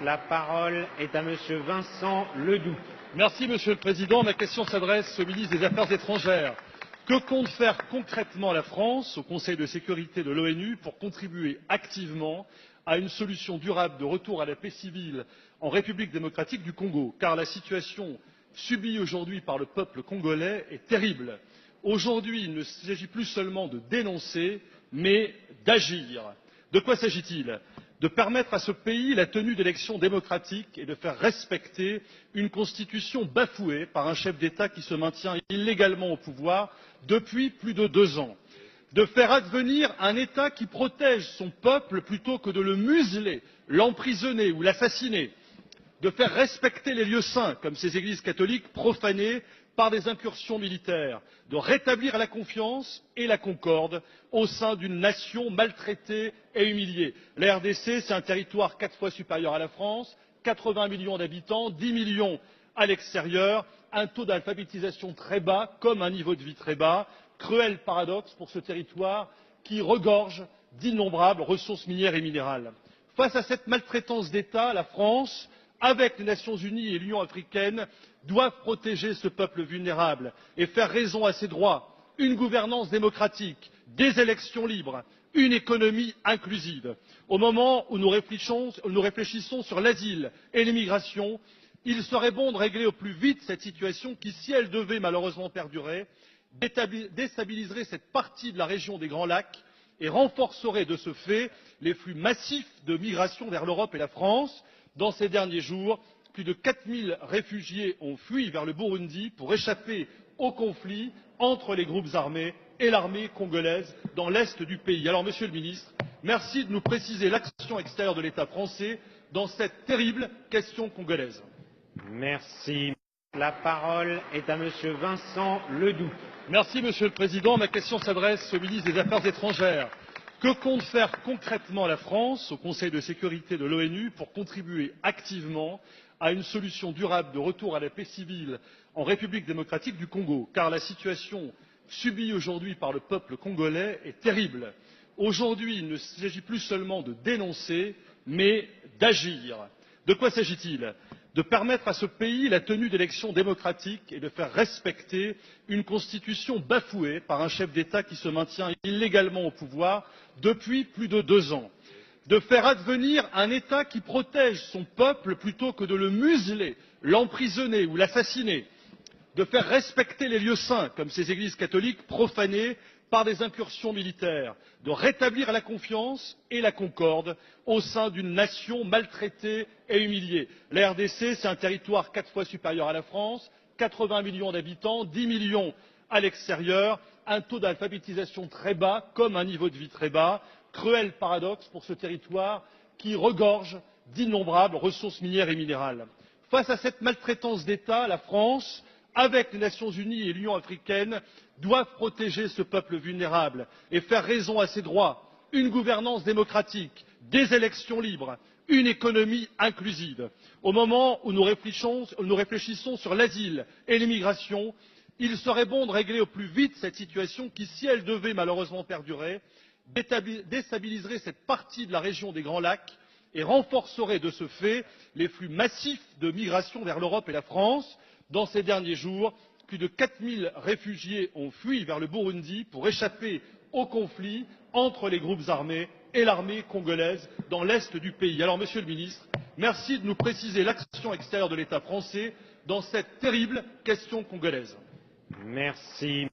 La parole est à Monsieur Vincent Ledoux. Merci Monsieur le Président. Ma question s'adresse au ministre des Affaires étrangères. Que compte faire concrètement la France au Conseil de sécurité de l'ONU pour contribuer activement à une solution durable de retour à la paix civile en République démocratique du Congo? Car la situation subie aujourd'hui par le peuple congolais est terrible. Aujourd'hui, il ne s'agit plus seulement de dénoncer, mais d'agir. De quoi s'agit-il? De permettre à ce pays la tenue d'élections démocratiques et de faire respecter une constitution bafouée par un chef d'État qui se maintient illégalement au pouvoir depuis plus de 2 ans. De faire advenir un État qui protège son peuple plutôt que de le museler, l'emprisonner ou l'assassiner. De faire respecter les lieux saints, comme ces églises catholiques profanées par des incursions militaires, de rétablir la confiance et la concorde au sein d'une nation maltraitée et humiliée. La RDC, c'est un territoire 4 fois supérieur à la France, 80 millions d'habitants, 10 millions à l'extérieur, un taux d'alphabétisation très bas, comme un niveau de vie très bas. Cruel paradoxe pour ce territoire qui regorge d'innombrables ressources minières et minérales. Face à cette maltraitance d'État, la France, avec les Nations unies et l'Union africaine, doivent protéger ce peuple vulnérable et faire raison à ses droits, une gouvernance démocratique, des élections libres, une économie inclusive. Au moment où nous réfléchissons sur l'asile et l'immigration, il serait bon de régler au plus vite cette situation qui, si elle devait malheureusement perdurer, déstabiliserait cette partie de la région des Grands Lacs et renforcerait de ce fait les flux massifs de migration vers l'Europe et la France. Dans ces derniers jours, plus de 4 000 réfugiés ont fui vers le Burundi pour échapper au conflit entre les groupes armés et l'armée congolaise dans l'est du pays. Alors, Monsieur le Ministre, merci de nous préciser l'action extérieure de l'État français dans cette terrible question congolaise. Merci. La parole est à Monsieur Vincent Ledoux. Merci Monsieur le Président. Ma question s'adresse au ministre des Affaires étrangères. Que compte faire concrètement la France au Conseil de sécurité de l'ONU pour contribuer activement à une solution durable de retour à la paix civile en République démocratique du Congo? Car la situation subie aujourd'hui par le peuple congolais est terrible. Aujourd'hui, il ne s'agit plus seulement de dénoncer, mais d'agir. De quoi s'agit-il? De permettre à ce pays la tenue d'élections démocratiques et de faire respecter une constitution bafouée par un chef d'État qui se maintient illégalement au pouvoir depuis plus de 2 ans. De faire advenir un État qui protège son peuple plutôt que de le museler, l'emprisonner ou l'assassiner. De faire respecter les lieux saints, comme ces églises catholiques profanées par des incursions militaires, de rétablir la confiance et la concorde au sein d'une nation maltraitée et humiliée. La RDC, c'est un territoire 4 fois supérieur à la France, 80 millions d'habitants, 10 millions à l'extérieur, un taux d'alphabétisation très bas, comme un niveau de vie très bas. Cruel paradoxe pour ce territoire qui regorge d'innombrables ressources minières et minérales. Face à cette maltraitance d'État, la France, avec les Nations unies et l'Union africaine, doivent protéger ce peuple vulnérable et faire raison à ses droits, une gouvernance démocratique, des élections libres, une économie inclusive. Au moment où nous réfléchissons sur l'asile et l'immigration, il serait bon de régler au plus vite cette situation qui, si elle devait malheureusement perdurer, déstabiliserait cette partie de la région des Grands Lacs et renforcerait de ce fait les flux massifs de migration vers l'Europe et la France. Dans ces derniers jours, plus de 4 000 réfugiés ont fui vers le Burundi pour échapper au conflit entre les groupes armés et l'armée congolaise dans l'est du pays. Alors, Monsieur le Ministre, merci de nous préciser l'action extérieure de l'État français dans cette terrible question congolaise. Merci.